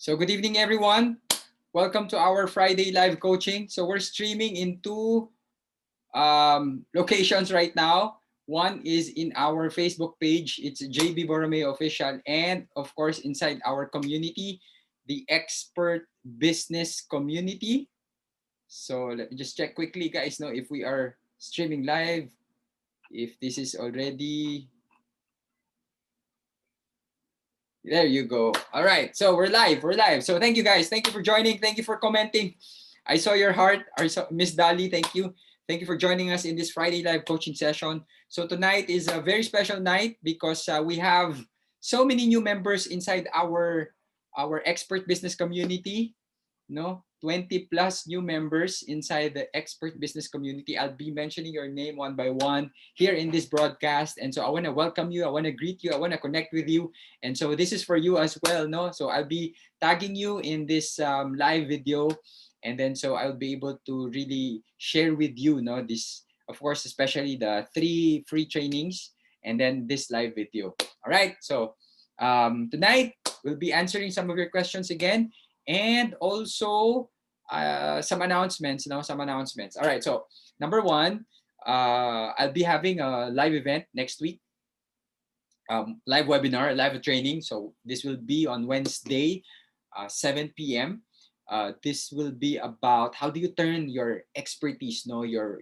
So good evening, everyone. Welcome to our Friday live coaching. So we're streaming in two locations right now. One is in our Facebook page. It's JB Borromeo Official. And of course, inside our community, the Expert Business Community. So let me just check quickly, guys, know if we are streaming live. If this is already... There you go. All right. So we're live. We're live. So thank you, guys. Thank you for joining. Thank you for commenting. I saw your heart. Miss Dali, thank you. Thank you for joining us in this Friday live coaching session. So tonight is a very special night because we have so many new members inside our expert business community. No, 20 plus new members inside the expert business community. I'll be mentioning your name one by one here in this broadcast. And so I want to welcome you. I want to greet you. I want to connect with you. And so this is for you as well. No, so I'll be tagging you in this live video. And then so I'll be able to really share with you, no, this, of course, especially the 3 free trainings and then this live video. All right. So tonight we'll be answering some of your questions again. And also some announcements, some announcements. All right, so number one, I'll be having a live event next week, live webinar, live training. So this will be on Wednesday, 7 p.m. This will be about how do you turn your expertise, your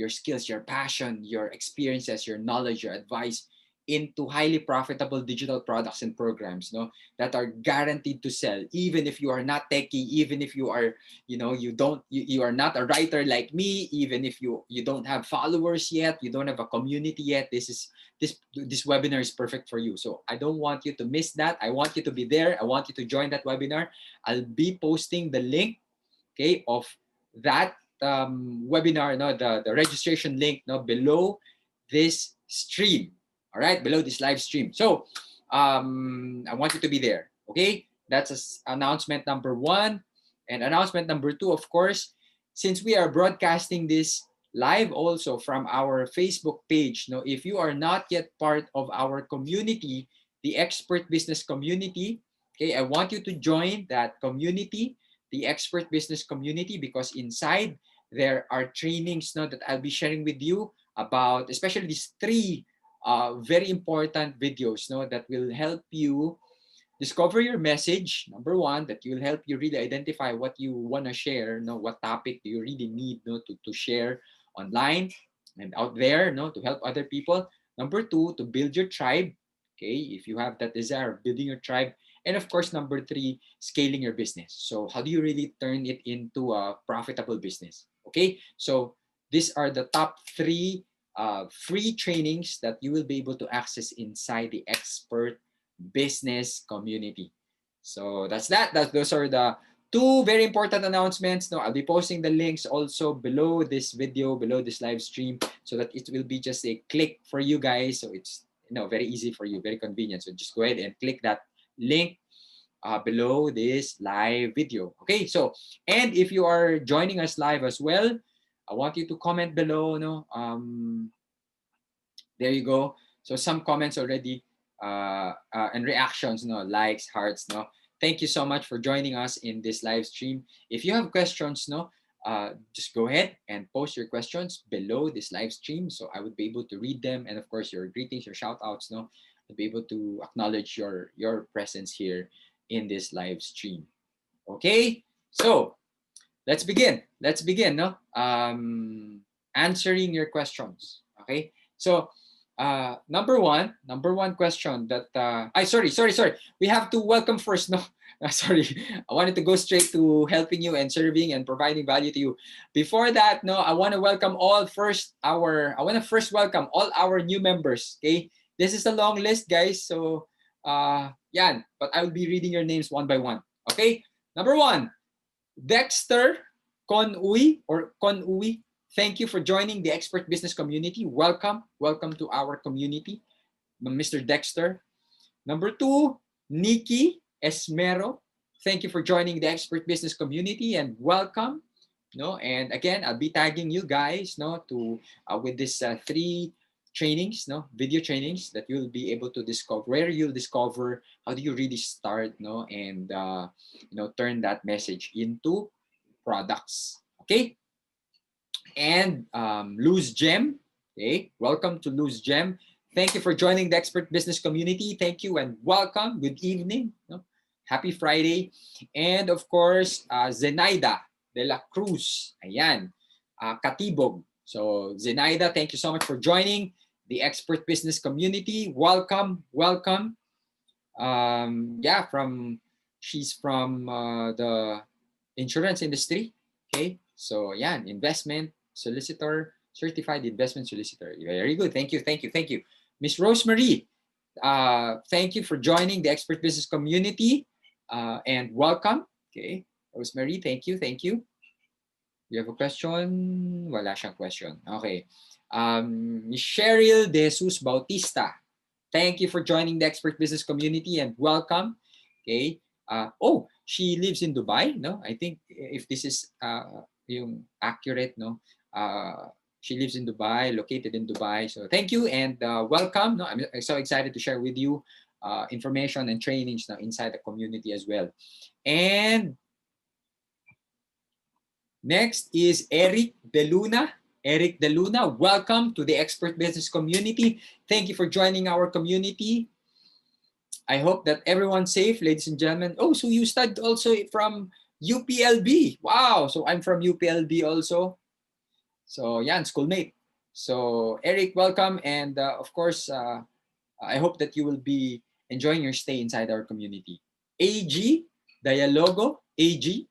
skills, your passion, your experiences, your knowledge, your advice into highly profitable digital products and programs, that are guaranteed to sell, even if you are not techie, even if you are, you are not a writer like me, even if you don't have followers yet, you don't have a community yet. This webinar is perfect for you. So I don't want you to miss that. I want you to be there. I want you to join that webinar. I'll be posting the link, okay, of that webinar, the registration link, below this stream. All right, below this live stream. So I want you to be there. Okay, that's announcement number one. And announcement number two, of course, since we are broadcasting this live also from our Facebook page, if you are not yet part of our community, the expert business community, okay, I want you to join that community, the expert business community, because inside there are trainings that I'll be sharing with you about, especially these 3 very important videos that will help you discover your message. Number one, that will help you really identify what you want to share, what topic do you really need to share online and out there, to help other people. Number two, to build your tribe. Okay, if you have that desire of building your tribe. And of course, number 3, scaling your business. So how do you really turn it into a profitable business? Okay, so these are the top 3 free trainings that you will be able to access inside the expert business community. So that's that. Those are the 2 very important announcements. I'll be posting the links also below this video, below this live stream, so that it will be just a click for you guys. So it's very easy for you, very convenient. So just go ahead and click that link below this live video. Okay, so, and if you are joining us live as well, I want you to comment below. There you go. So some comments already and reactions, likes, hearts. Thank you so much for joining us in this live stream. If you have questions, just go ahead and post your questions below this live stream, so I would be able to read them, and of course your greetings, your shout outs. I'll be able to acknowledge your presence here in this live stream. Okay, so let's begin. Let's begin. Answering your questions. Okay, so number one question that sorry. We have to welcome first. No, sorry. I wanted to go straight to helping you and serving and providing value to you. Before that, I want to welcome welcome all our new members. Okay, this is a long list, guys. So yeah, but I will be reading your names one by one. Okay, number 1, Dexter Conui or Conui. Thank you for joining the expert business community. Welcome to our community, Mr. Dexter. Number 2, Nikki Esmero. Thank you for joining the expert business community and welcome. And again, I'll be tagging you guys to with this 3 trainings, no, video trainings that you'll be able to discover, where you'll discover how do you really start, no, and turn that message into products. Okay, and Lose Gem. Okay, welcome to Lose Gem. Thank you for joining the expert business community. Thank you and welcome. Good evening. No? Happy Friday. And of course, Zenaida de la Cruz. Ayan. Katibog. So Zenaida, thank you so much for joining the expert business community. Welcome, welcome. Yeah, she's from the insurance industry. Okay, so yeah, investment solicitor, certified investment solicitor. Very good. Thank you, thank you, thank you. Miss Rosemary, thank you for joining the expert business community and welcome. Okay, Rosemary, thank you, thank you. You have a question? Wala siyang question. Okay. Miss Cheryl De Jesus Bautista, thank you for joining the expert business community and welcome. Okay. Oh, she lives in Dubai. No, I think if this is yung accurate, no, she lives in Dubai, located in Dubai. So thank you and welcome. No, I'm so excited to share with you information and trainings now inside the community as well. And next is Eric De Luna. Eric De Luna, welcome to the expert business community. Thank you for joining our community. I hope that everyone's safe, ladies and gentlemen. Oh, so you studied also from UPLB. Wow, so I'm from UPLB also. So yeah, schoolmate. So Eric, welcome. And of course, I hope that you will be enjoying your stay inside our community. AG, Dialogo, AG.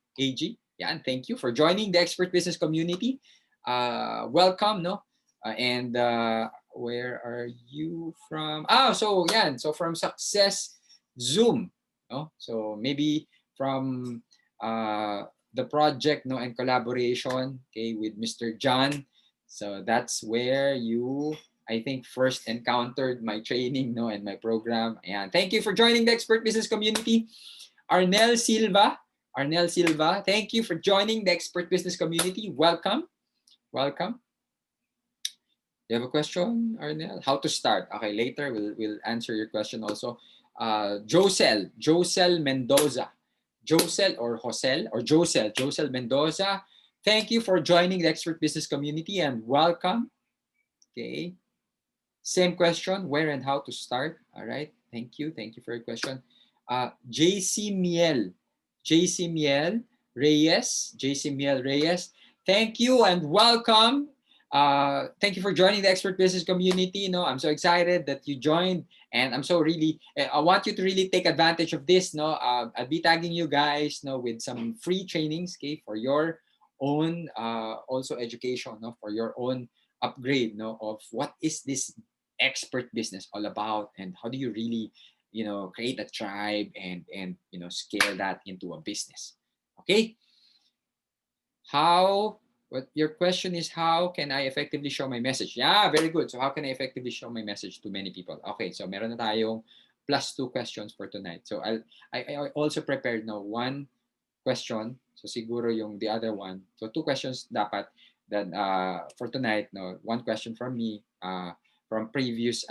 Yeah, and thank you for joining the expert business community. Welcome, no? And where are you from? So yeah, so from Success Zoom, no? So maybe from the project, no, and collaboration, okay, with Mr. John. So that's where you, I think, first encountered my training, no, and my program. And thank you for joining the expert business community. Arnel Silva, thank you for joining the expert business community. Welcome, welcome. You have a question, Arnel? How to start? Okay, later we'll answer your question also. Josel Mendoza, Josel Mendoza. Thank you for joining the expert business community and welcome. Okay. Same question, where and how to start. All right. Thank you for your question. JC Miel Reyes. Thank you and welcome. Thank you for joining the expert business community. You know, I'm so excited that you joined, and I'm so really. I want you to really take advantage of this. No, I'll be tagging you guys, no, with some free trainings, okay, for your own also education, no, for your own upgrade, no, of what is this expert business all about, and how do you really, create a tribe and scale that into a business. Okay. What your question is, how can I effectively show my message? Yeah, very good. So how can I effectively show my message to many people? Okay, so meron na tayong +2 questions for tonight. So I also prepared now one question. So siguro yung the other one. So 2 questions dapat. Then for tonight, no, 1 question from me from previous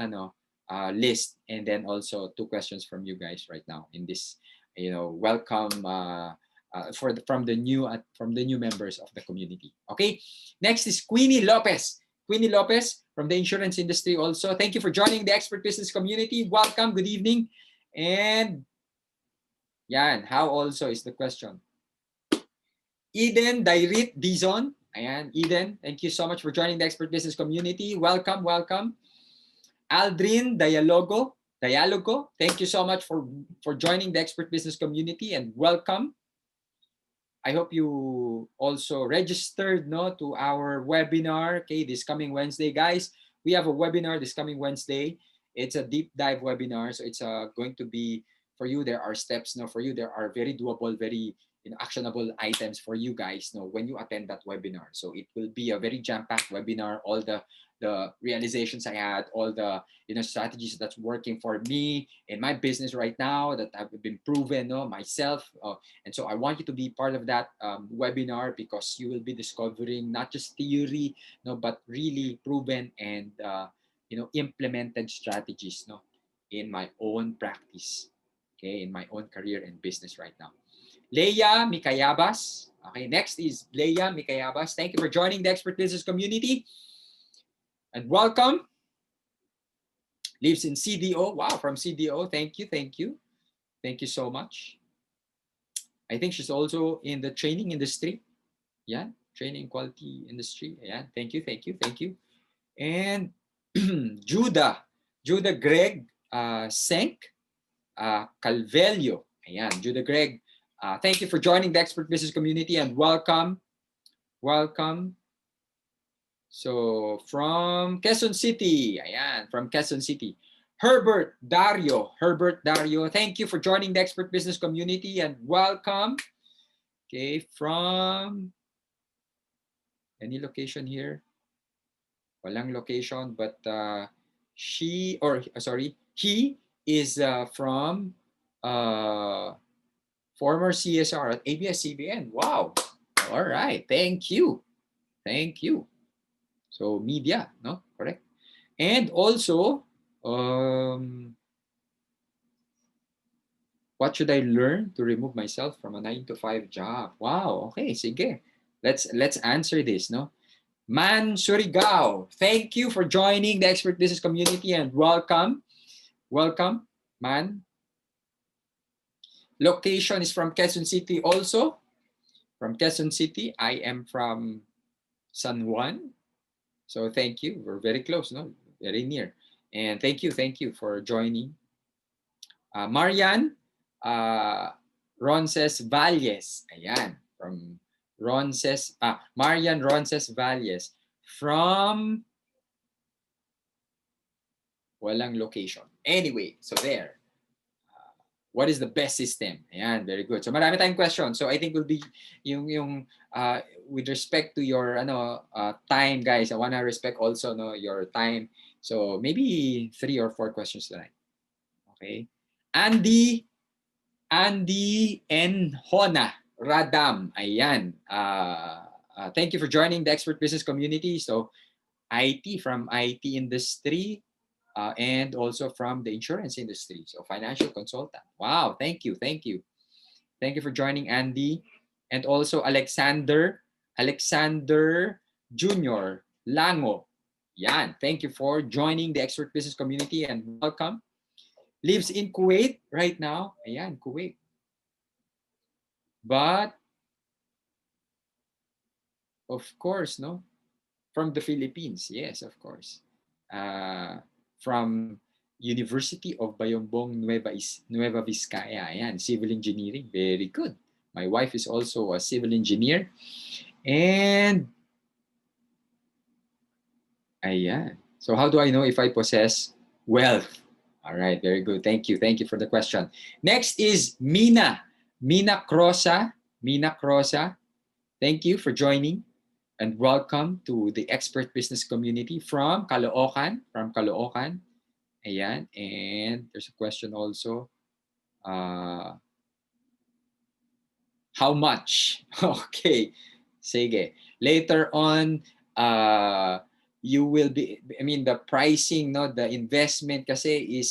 list, and then also 2 questions from you guys right now in this welcome from the new members of the community. Okay, next is Queenie Lopez from the insurance industry also. Thank you for joining the expert business community. Welcome, good evening. And yan, how also is the question. Eden Dairit Dizon. Ayan, Eden, thank you so much for joining the expert business community. Welcome. Aldrin Dialogo, thank you so much for joining the expert business community and welcome. I hope you also registered to our webinar. Okay, this coming Wednesday, guys. We have a webinar this coming Wednesday. It's a deep dive webinar, so it's going to be for you. There are steps for you. There are very doable, very actionable items for you guys when you attend that webinar. So it will be a very jam-packed webinar. All the realizations I had, all the strategies that's working for me in my business right now that have been proven myself, and so I want you to be part of that webinar, because you will be discovering not just theory but really proven and implemented strategies, no, in my own practice, okay, in my own career and business right now. Leia Mikayabas. Okay, next is Leia Mikayabas. Thank you for joining the Expert Business Community and welcome. Lives in CDO. Wow, from CDO. Thank you, thank you. Thank you so much. I think she's also in the training industry. Yeah, training quality industry. Yeah, thank you, thank you, thank you. And Judah Greg Senk Calvelio. Ayan, Judah Greg. Thank you for joining the Expert Business Community and welcome. Welcome. So from Quezon City. Ayan, from Quezon City. Herbert Dario. Thank you for joining the Expert Business Community and welcome. Okay, from any location here? Walang location, but he is from former CSR at ABS-CBN. Wow. All right. Thank you. Thank you. So media, no? Correct. And also, what should I learn to remove myself from a 9-to-5 job? Wow. Okay, sige. Let's answer this, no? Man Surigao, thank you for joining the Expert Business Community and welcome. Welcome, Man. Location is from Quezon City also. From Quezon City. I am from San Juan. So thank you. We're very close, no? Very near. And thank you for joining. Marian Ronces Valles. Ayan. From Marian Ronces Valles. From walang location. Anyway, so there. What is the best system? Ayan, very good. So marami tayong question. So I think will be yung with respect to your time, guys. I wanna respect also your time. So maybe 3 or 4 questions tonight. Okay. Andy N. Hona Radam. Ayan. Thank you for joining the Expert Business Community. So IT, from IT industry, and also from the insurance industry. So financial consultant. Wow, thank you. Thank you for joining, Andy. And also Alexander Jr. Lango. Yan, thank you for joining the Expert Business Community and welcome. Lives in Kuwait right now. Ayan, Kuwait. But, of course, no? From the Philippines. Yes, of course. From University of Bayombong Nueva Vizcaya. Ayan, civil engineering. Very good. My wife is also a civil engineer. And ayan. So how do I know if I possess wealth? All right, very good. Thank you. Thank you for the question. Next is Mina Crosa. Thank you for joining and welcome to the Expert Business Community from Caloocan. Ayan. And there's a question also. How much? Okay. Sige. Later on, you will be, the pricing, no, the investment kasi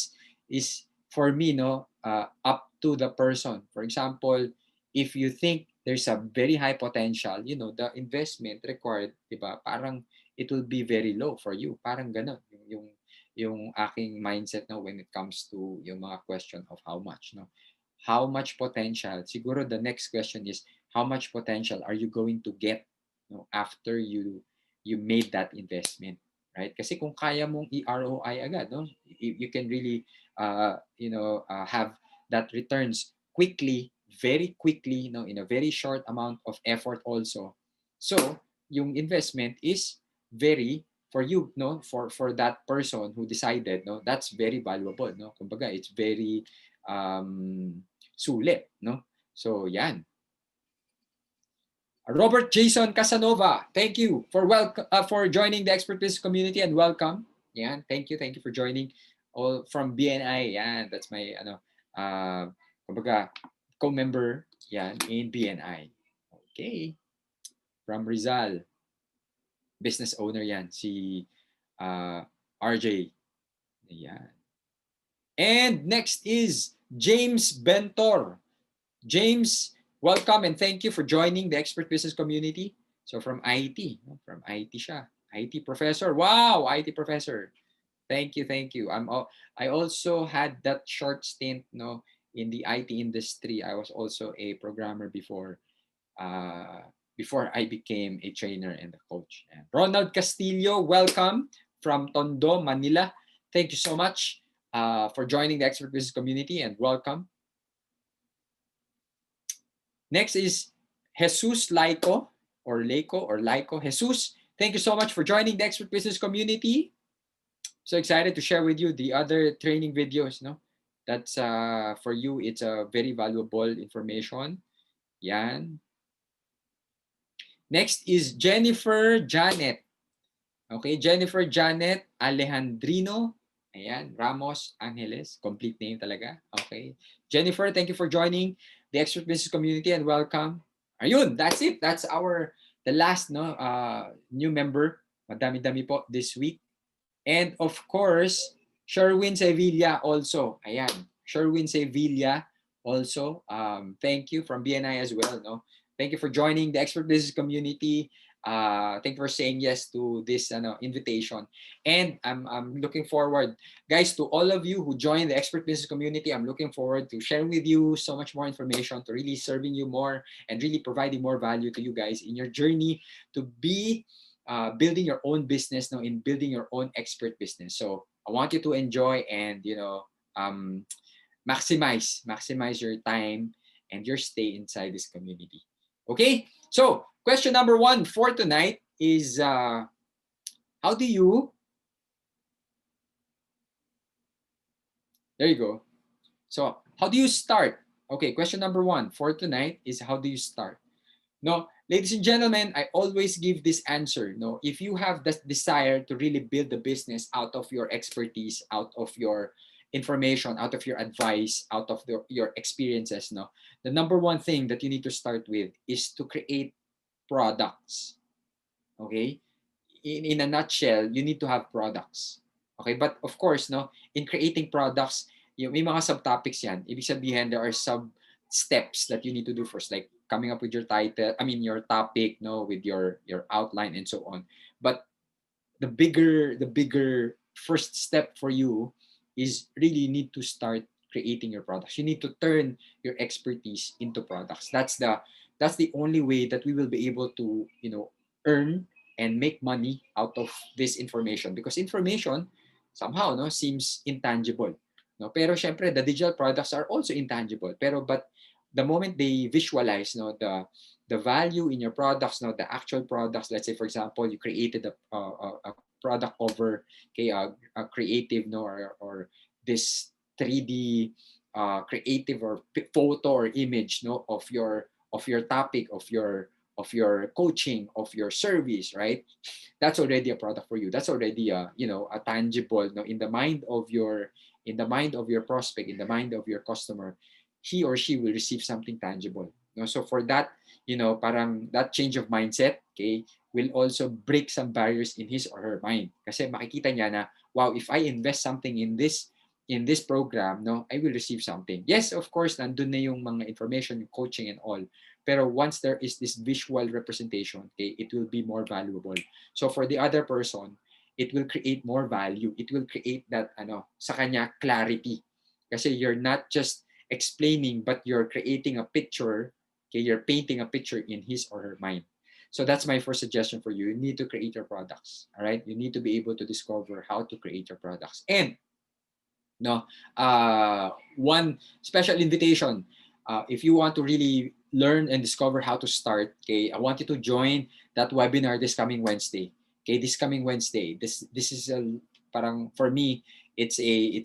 is for me, no, up to the person. For example, if you think there's a very high potential, the investment required, diba, parang it will be very low for you. Parang ganun yung aking mindset, no, when it comes to yung mga question of how much, no. How much potential? Siguro the next question is how much potential are you going to get, after you made that investment, right? Kasi kung kaya mong i-ROI agad, no, you can really have that returns quickly, very quickly, in a very short amount of effort also. So yung investment is very for you, no, for that person who decided, no, that's very valuable, no. Kumbaga, it's very sulit, no? So yan. Robert Jason Casanova, thank you for joining the Expert Business Community and welcome. Yan, thank you for joining. All from BNI. Yan, that's my kumbaga co-member yan in BNI. Okay. From Rizal. Business owner yan si RJ. Ayan. And next is James Bentor. James, welcome and thank you for joining the Expert Business Community. So from IT, no? From IT siya. IT professor. Wow, IT professor. Thank you, thank you. I also had that short stint, no, in the IT industry. I was also a programmer uh, before I became a trainer and a coach. And Ronald Castillo, welcome from Tondo, Manila. Thank you so much for joining the Expert Business Community and welcome. Next is Jesus Laico or Leico or Laico. Jesus, thank you so much for joining the Expert Business Community. So excited to share with you the other training videos. No, that's for you. It's a very valuable information. Yan. Next is Jennifer Janet. Okay, Jennifer Janet Alejandrino. Ayan, Ramos Angeles. Complete name talaga. Okay. Jennifer, thank you for joining the Expert Business Community and welcome. Ayun, that's it. That's the last new member. Madami-dami po this week. And of course, Sherwin Sevilla also. Ayan, Sherwin Sevilla also. Thank you from BNI as well. No, thank you for joining the Expert Business Community. Thank you for saying yes to this invitation. And I'm looking forward, guys, to all of you who join the Expert Business Community. I'm looking forward to sharing with you so much more information, to really serving you more and really providing more value to you guys in your journey to be building your own business now, in building your own expert business. So I want you to enjoy and maximize your time and your stay inside this community. Okay, so question number 1 for tonight is how do you there you go. So how do you start? Okay, question number 1 for tonight is how do you start? No, ladies and gentlemen, I always give this answer. No, if you have the desire to really build the business out of your expertise, out of your information, out of your advice, out of your experiences, no, the number one thing that you need to start with is to create products. Okay, in a nutshell, you need to have products. Okay, but of course, no, in creating products, may mga subtopics yan. Ibig sabihin, there are sub steps that you need to do first, like coming up with your title, your topic, no, with your outline and so on. But the bigger first step for you is really need to start creating your products. You need to turn your expertise into products. That's the only way that we will be able to earn and make money out of this information, because information somehow no seems intangible, no, pero syempre the digital products are also intangible, but the moment they visualize the value in your products, the actual products. Let's say for example you created a product over a creative, or this 3D creative or photo or image, of your topic, of your coaching, of your service, right? That's already a product for you. That's already a tangible, in the mind of your prospect, in the mind of your customer. He or she will receive something tangible. No? So for that, parang that change of mindset, okay, will also break some barriers in his or her mind. Kasi makikita niya na, wow, if I invest something in this program, no, I will receive something. Yes, of course, nandun na yung mga information, yung coaching and all. Pero once there is this visual representation, okay, it will be more valuable. So for the other person, it will create more value. It will create that sa kanya clarity. Kasi you're not just explaining, but you're creating a picture. Okay, you're painting a picture in his or her mind. So that's my first suggestion for you. You need to create your products. All right, you need to be able to discover how to create your products. And one special invitation, if you want to really learn and discover how to start, okay, I want you to join that webinar this coming Wednesday. Okay, this coming Wednesday. This is parang for me, it's a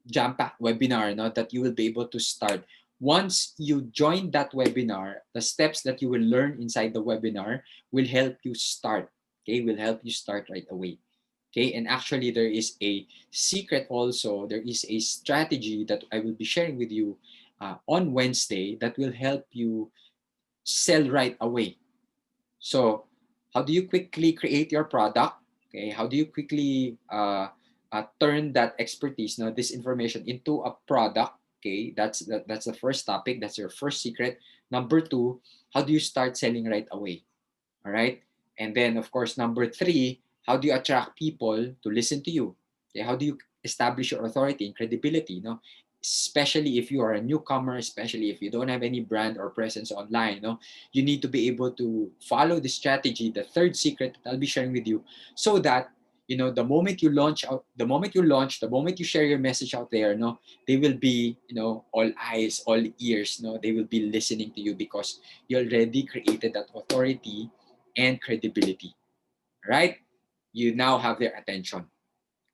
jam-packed webinar, that you will be able to start. Once you join that webinar, the steps that you will learn inside the webinar will help you start. Okay, will help you start right away. Okay, and actually there is a secret also. There is a strategy that I will be sharing with you on Wednesday that will help you sell right away. So how do you quickly create your product? Okay, how do you quickly turn that expertise, no, this information into a product? Okay, that's the first topic. That's your first secret. Number two, how do you start selling right away? All right, and then of course number three, how do you attract people to listen to you? Okay, how do you establish your authority and credibility? No, especially if you are a newcomer, especially if you don't have any brand or presence online. No, you need to be able to follow the strategy, the third secret that I'll be sharing with you, so that the moment you launch out, the moment you share your message out there, no, they will be all eyes, all ears. No, they will be listening to you because you already created that authority and credibility, right? You now have their attention.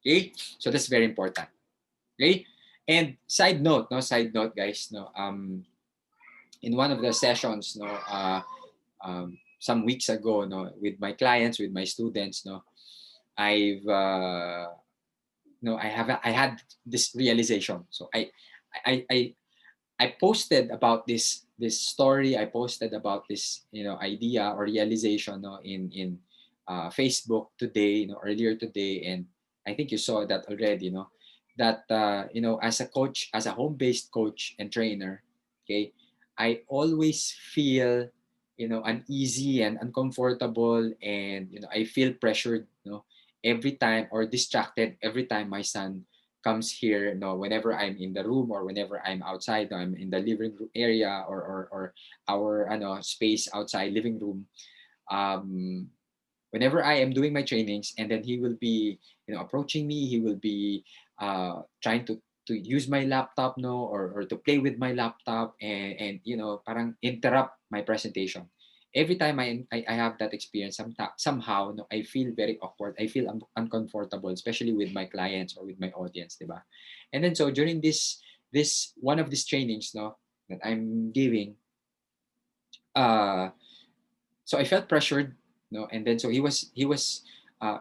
Okay, so that's very important. Okay, and side note, guys, no, in one of the sessions, no, some weeks ago, no, with my clients, with my students, no, I've no, I had this realization. So I I I posted about this story. I posted about this idea or realization, no, in Facebook today, earlier today, and I think you saw that already. That as a coach, as a home-based coach and trainer, okay, I always feel uneasy and uncomfortable, and I feel pressured, every time, or distracted every time my son comes here, whenever I'm in the room or whenever I'm outside, I'm in the living room area, or our space outside living room. Um, Whenever I am doing my trainings, and then he will be approaching me, he will be trying to use my laptop, no, or to play with my laptop, and parang interrupt my presentation. Every time I have that experience, somehow, no, I feel very awkward. I feel uncomfortable, especially with my clients or with my audience, diba? And then so during this one of these trainings, no, that I'm giving, uh, so I felt pressured, no, and then so he was uh,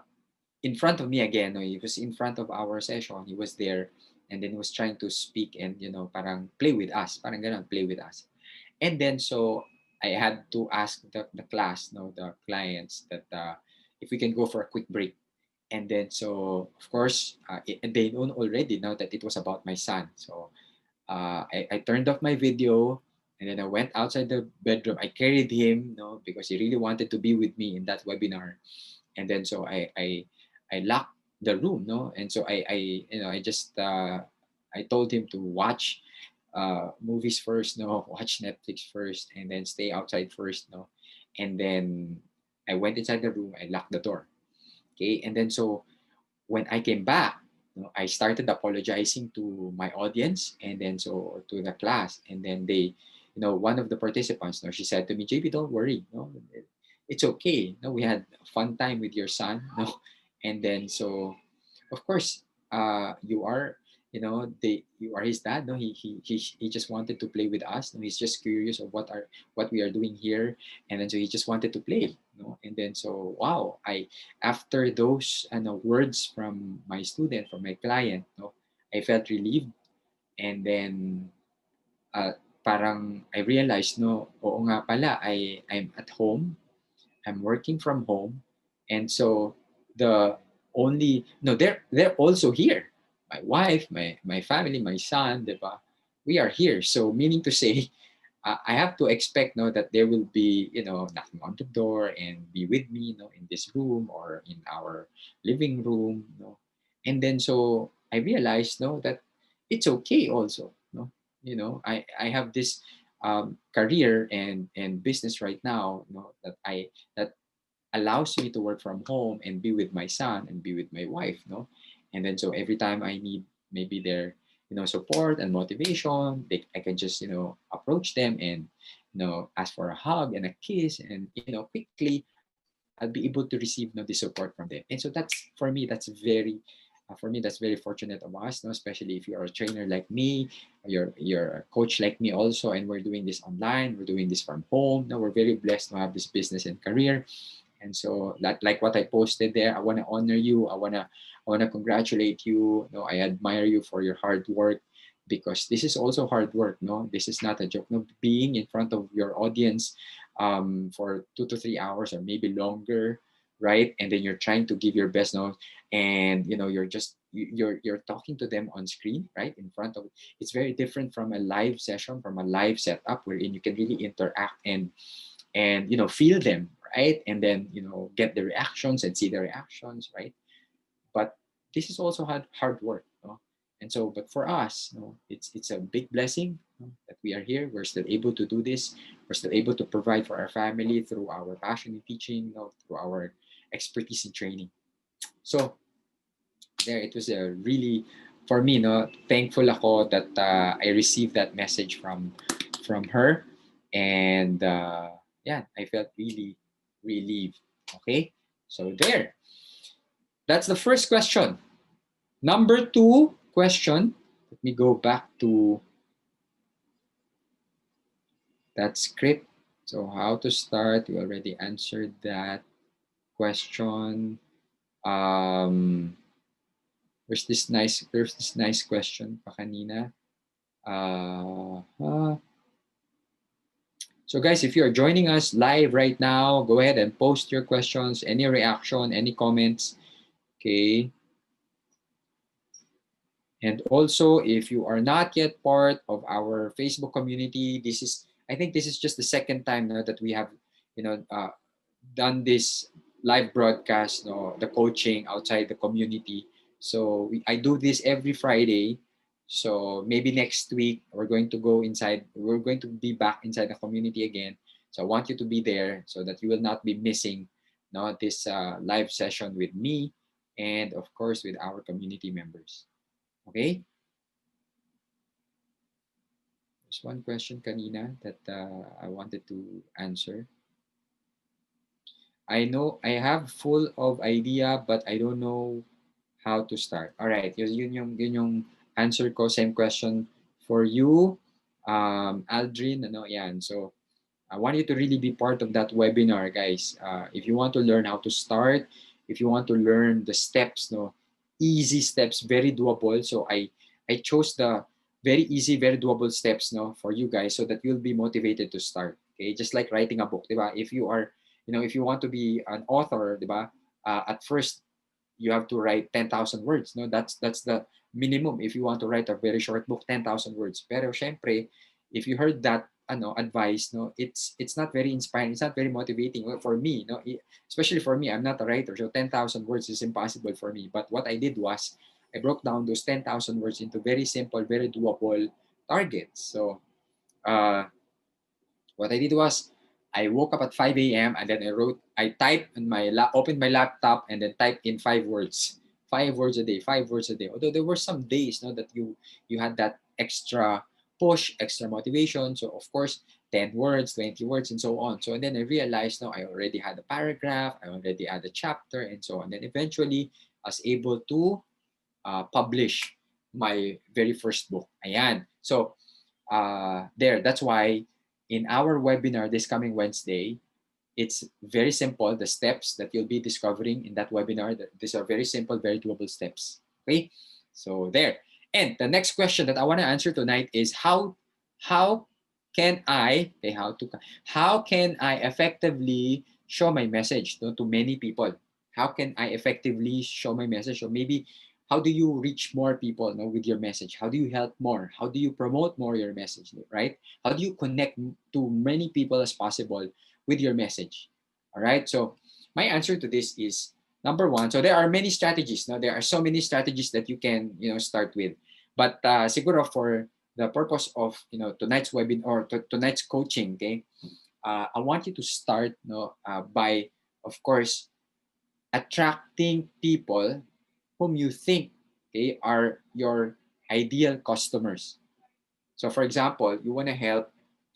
in front of me again. No, he was in front of our session. He was there, and then he was trying to speak and parang play with us, parang ganun, play with us. And then so I had to ask the class, no, the clients, that if we can go for a quick break. And then so of course they know already now that it was about my son. So I turned off my video, and then I went outside the bedroom. I carried him, because he really wanted to be with me in that webinar. And then so I locked the room, no, and so I just I told him to watch movies first, no, watch Netflix first, and then stay outside first, no, and then I went inside the room. I locked the door. Okay, and then so when I came back, I started apologizing to my audience, and then so to the class, and then they, one of the participants, she said to me, "JB, don't worry, no, it's okay. No, we had a fun time with your son, no," and then so, of course, you are. You are his dad. No, he just wanted to play with us. No, he's just curious of what we are doing here, and then so he just wanted to play. No, and then so wow, I after those words from my student, from my client, no, I felt relieved. And then uh, parang I realized, no, oo nga pala, I'm at home, I'm working from home, and so the only no, they're also here. My wife, my family, my son, diba? We are here. So meaning to say, I have to expect, no, that there will be knocking on the door and be with me, in this room or in our living room, and then so I realized, no, that it's okay also, I have this career and business right now, that allows me to work from home and be with my son and be with my wife, and then so every time I need maybe their support and motivation, I can just approach them and ask for a hug and a kiss, and quickly I'll be able to receive the support from them. And so that's for me, that's very fortunate of us, especially if you're a trainer like me, you're a coach like me also, and we're doing this online, we're doing this from home. Now we're very blessed to have this business and career. And so that, like what I posted there, I want to honor you. I want to congratulate you. I admire you for your hard work, because this is also hard work. No, this is not a joke. No, being in front of your audience for 2 to 3 hours or maybe longer, right? And then you're trying to give your best note, and you're talking to them on screen, right, in front of. It's very different from a live session, from a live setup, wherein you can really interact and feel them, right, and then get the reactions and see the reactions, right? But this is also hard work, no? And so, but for us, it's a big blessing, that we are here. We're still able to do this. We're still able to provide for our family through our passion in teaching, through our expertise in training. So there, it was a really, for me, no, thankful ako that I received that message from her, and yeah, I felt really relieved. Okay, so there, that's the first question. Number two question, let me go back to that script. So how to start, we already answered that question. Um, there's this nice question pa kanina. So guys, if you're joining us live right now, go ahead and post your questions, any reaction, any comments. Okay. And also, if you are not yet part of our Facebook community, I think this is just the second time now that we have, you know, uh, done this live broadcast, the coaching outside the community. So I do this every Friday. So maybe next week we're going to go inside. We're going to be back inside the community again. So I want you to be there so that you will not be missing, this live session with me, and of course with our community members. Okay. There's one question kanina that I wanted to answer. I know I have full of idea, but I don't know how to start. All right, yun yung answer ko. Same question for you, Aldrin. Ano, yan. So I want you to really be part of that webinar, guys. If you want to learn how to start, if you want to learn the steps, easy steps, very doable. So I chose the very easy, very doable steps, for you guys, so that you'll be motivated to start. Okay, just like writing a book, diba? If you are, if you want to be an author, diba? At first you have to write 10,000 words. No, that's the minimum if you want to write a very short book, 10,000 words. Pero syempre, if you heard that advice, it's not very inspiring, it's not very motivating. Well, for me, especially for me, I'm not a writer, so 10,000 words is impossible for me. But what I did was I broke down those 10,000 words into very simple, very doable targets. So what I did was I woke up at 5 a.m. and then I typed on opened my laptop and then typed in 5 words. 5 words a day, 5 words a day. Although there were some days, that you had that extra push, extra motivation. So of course, 10 words, 20 words, and so on. So and then I realized now I already had a paragraph, I already had a chapter, and so on. Then eventually I was able to publish my very first book. Ayan. So that's why in our webinar this coming Wednesday, it's very simple. The steps that you'll be discovering in that webinar, these are very simple, very doable steps. Okay, so there. And the next question that I want to answer tonight is how can I okay, how can I effectively show my message to many people? How can I effectively show my message? Or maybe how do you reach more people, with your message? How do you help more? How do you promote more your message, right? How do you connect to many people as possible with your message? All right. So my answer to this is number one. So there are many strategies. Now there are so many strategies that you can start with, but siguro for the purpose of tonight's webinar or tonight's coaching, okay, I want you to start by, of course, attracting people whom you think, okay, are your ideal customers. So for example, you want to help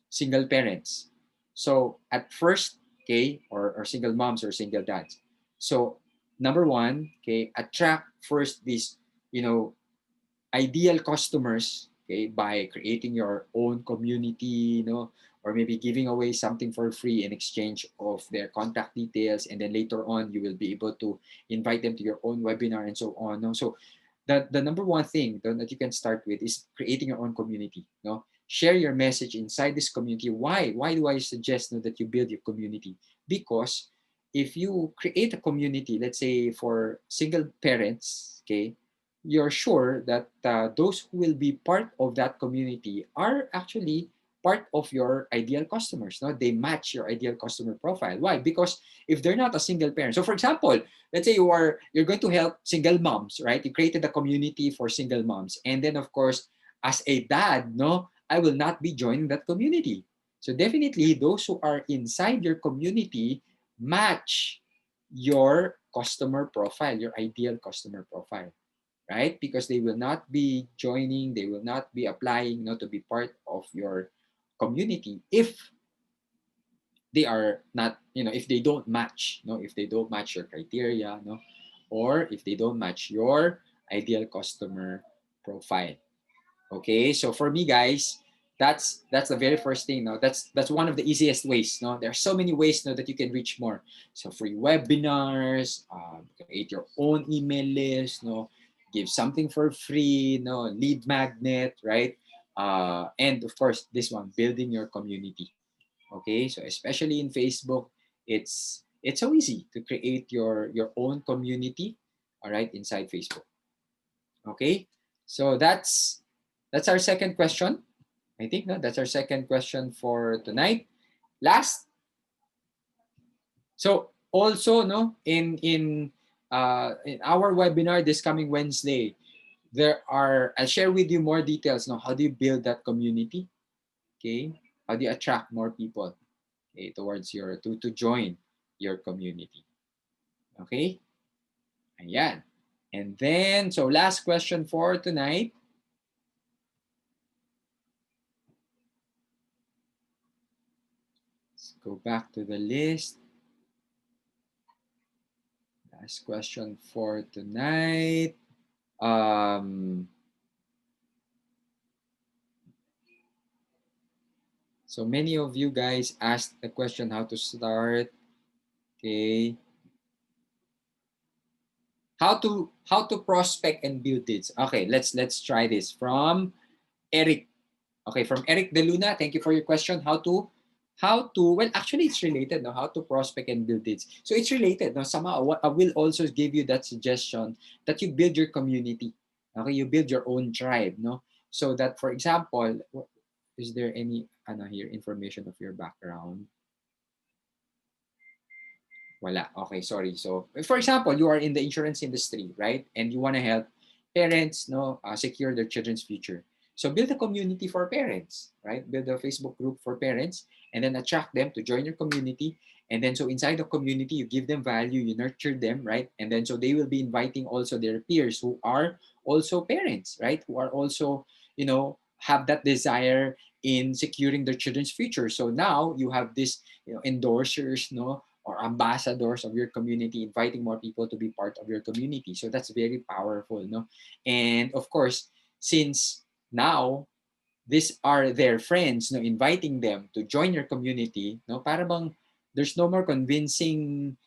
single parents. So at first, okay, or single moms or single dads. So number one, okay, attract first these, ideal customers, okay, by creating your own community, or maybe giving away something for free in exchange of their contact details, and then later on you will be able to invite them to your own webinar and so on. No? So the number one thing that you can start with is creating your own community. Share your message inside this community. Why do I suggest that you build your community? Because if you create a community, let's say for single parents, okay, you're sure that those who will be part of that community are actually part of your ideal customers. No, they match your ideal customer profile. Why? Because if they're not a single parent, so for example, let's say you're going to help single moms, right? You created a community for single moms, and then of course, as a dad, no, I will not be joining that community. So definitely, those who are inside your community match your customer profile, your ideal customer profile, right? Because they will not be joining, they will not be applying, to be part of your community if they are not, if they don't match, if they don't match your criteria, or if they don't match your ideal customer profile. Okay, so for me, guys, that's the very first thing. No, that's one of the easiest ways. No, there are so many ways, no, that you can reach more. So free webinars, create your own email list. No, give something for free. No, lead magnet, right? And of course, this one, building your community. Okay, so especially in Facebook, it's so easy to create your own community. All right, inside Facebook. Okay, so that's our second question. I think, no, that's our second question for tonight. Last, so also, no, in our webinar this coming Wednesday, I'll share with you more details. No, how do you build that community? Okay, how do you attract more people, okay, towards your to join your community? Okay, ayan. And then, so last question for tonight. Let's go back to the list. Last question for tonight. Um, so many of you guys asked the question how to start. Okay. How to prospect and build leads. Okay, let's try this from Eric. Okay, from Eric De Luna. Thank you for your question. How to well, actually it's related, no, how to prospect and build leads. So it's related, no, somehow I will also give you that suggestion that you build your community. Okay, you build your own tribe, no? So that, for example, is there any here information of your background? Wala. Okay, sorry. So, for example, you are in the insurance industry, right? And you want to help parents, no, secure their children's future. So build a community for parents, right? Build a Facebook group for parents, and then attract them to join your community. And then so inside the community, you give them value, you nurture them, right? And then so they will be inviting also their peers who are also parents, right? Who are also, have that desire in securing their children's future. So now you have this, endorsers, no, or ambassadors of your community, inviting more people to be part of your community. So that's very powerful, no? And of course, since now these are their friends, no, inviting them to join your community, no, para bang there's no more convincing,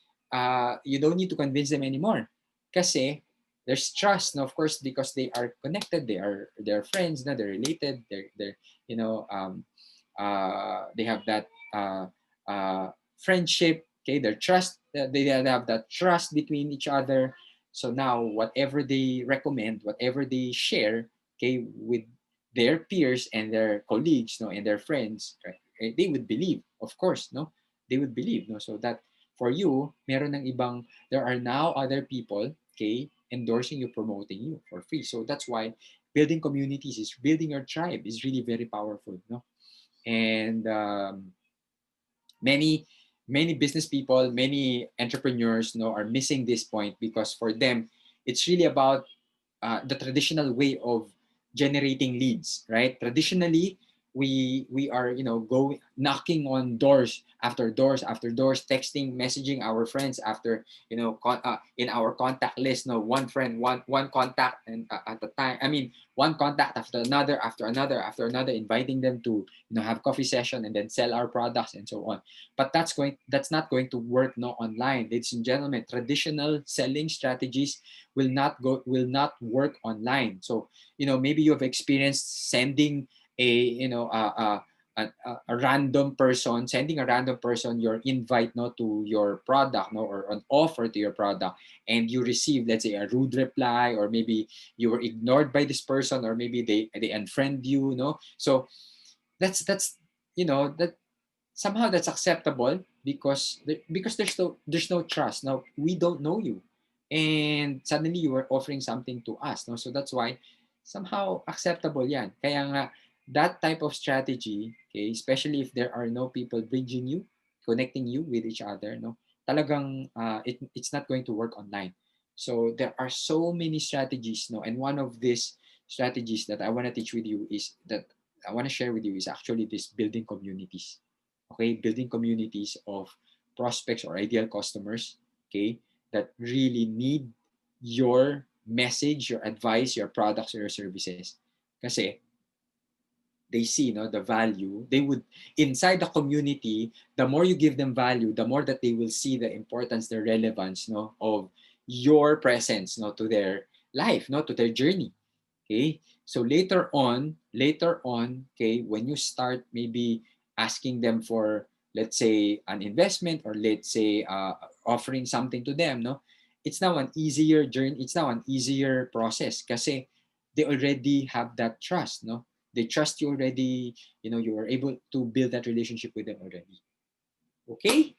you don't need to convince them anymore. Kasi there's trust, no, of course, because they are connected, they're friends, no, they're related, they're they have that friendship, okay, their trust, they have that trust between each other. So now whatever they recommend, whatever they share, okay, with their peers and their colleagues, no, and their friends, right, they would believe, of course, no, they would believe, no, so that for you, there are now other people, okay, endorsing you, promoting you for free. So that's why building communities is building your tribe is really very powerful, no. And many many business people, many entrepreneurs, are missing this point because for them it's really about the traditional way of generating leads, right? Traditionally, we are, going knocking on doors after doors after doors, texting, messaging our friends after, in our contact list, no, one friend, one contact, and at the time, I mean, one contact after another, after another, after another, inviting them to, have coffee session and then sell our products and so on. But that's not going to work, no, online, ladies and gentlemen. Traditional selling strategies will not work online. So maybe you have experienced sending a a random person, sending a random person your invite, no, to your product, no, or an offer to your product, and you receive, let's say, a rude reply, or maybe you were ignored by this person, or maybe they unfriend you, no. So that's that somehow that's acceptable, because because there's no trust. Now we don't know you, and suddenly you were offering something to us, no. So that's why somehow acceptable yan. Kaya nga, that type of strategy, okay, especially if there are no people bridging you, connecting you with each other, no, talagang it's not going to work online. So there are so many strategies, no, and one of these strategies that I want to teach with you is that I want to share with you is actually this building communities. Okay, building communities of prospects or ideal customers, okay, that really need your message, your advice, your products, or your services. Kasi they see, no, the value. They would, inside the community, the more you give them value, the more that they will see the importance, the relevance, no, of your presence, no, to their life, no, to their journey. Okay, so later on, okay, when you start maybe asking them for, let's say, an investment, or let's say offering something to them, no, it's now an easier journey, it's now an easier process, kasi they already have that trust, no, they trust you already, you are able to build that relationship with them already. Okay,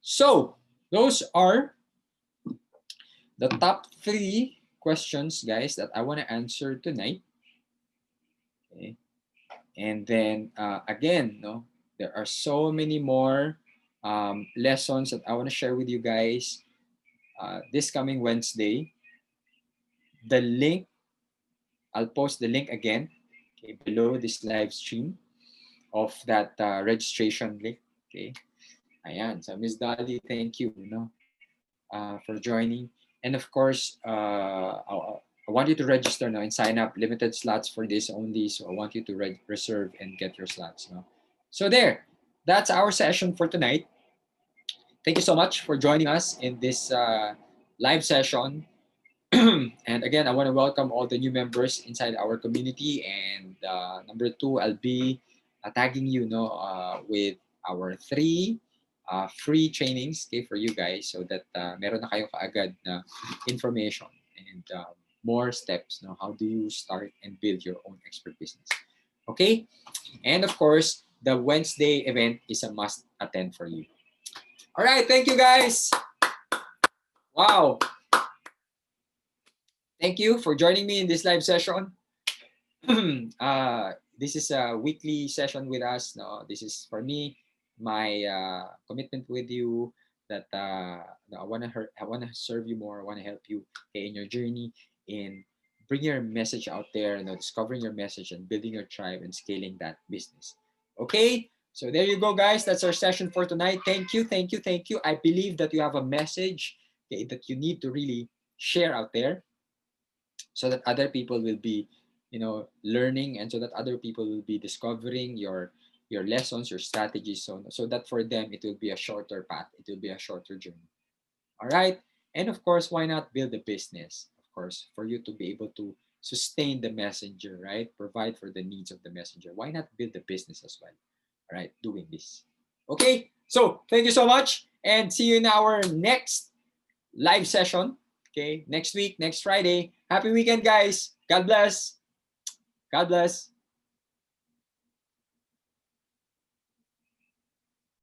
so those are the top 3 questions, guys, that I want to answer tonight. Okay. And then again, no, there are so many more lessons that I want to share with you guys this coming Wednesday. The link, I'll post the link again, okay, below this live stream of that registration link. Okay. Ayan. So Miss Dolly, thank you, for joining. And of course, I want you to register now and sign up. Limited slots for this only, so I want you to reserve and get your slots. No? So there, that's our session for tonight. Thank you so much for joining us in this live session. And again, I want to welcome all the new members inside our community. And number 2, I'll be tagging you, with our 3 free trainings, okay, for you guys, so that meron na kayo kaagad na information and more steps. No, how do you start and build your own expert business? Okay, and of course, the Wednesday event is a must attend for you. All right, thank you guys. Wow. Thank you for joining me in this live session. This is a weekly session with us. No, this is for me, my commitment with you, that I want to serve you more. I want to help you, okay, in your journey, in bring your message out there, discovering your message and building your tribe and scaling that business. Okay, so there you go, guys. That's our session for tonight. Thank you, thank you, thank you. I believe that you have a message, okay, that you need to really share out there, so that other people will be, learning, and so that other people will be discovering your lessons, your strategies, so that for them it will be a shorter path, it will be a shorter journey. All right, and of course, why not build a business, of course, for you to be able to sustain the messenger, right, provide for the needs of the messenger. Why not build a business as well? All right, doing this. Okay, so thank you so much, and see you in our next live session. Okay, next week, next Friday. Happy weekend, guys. God bless. God bless.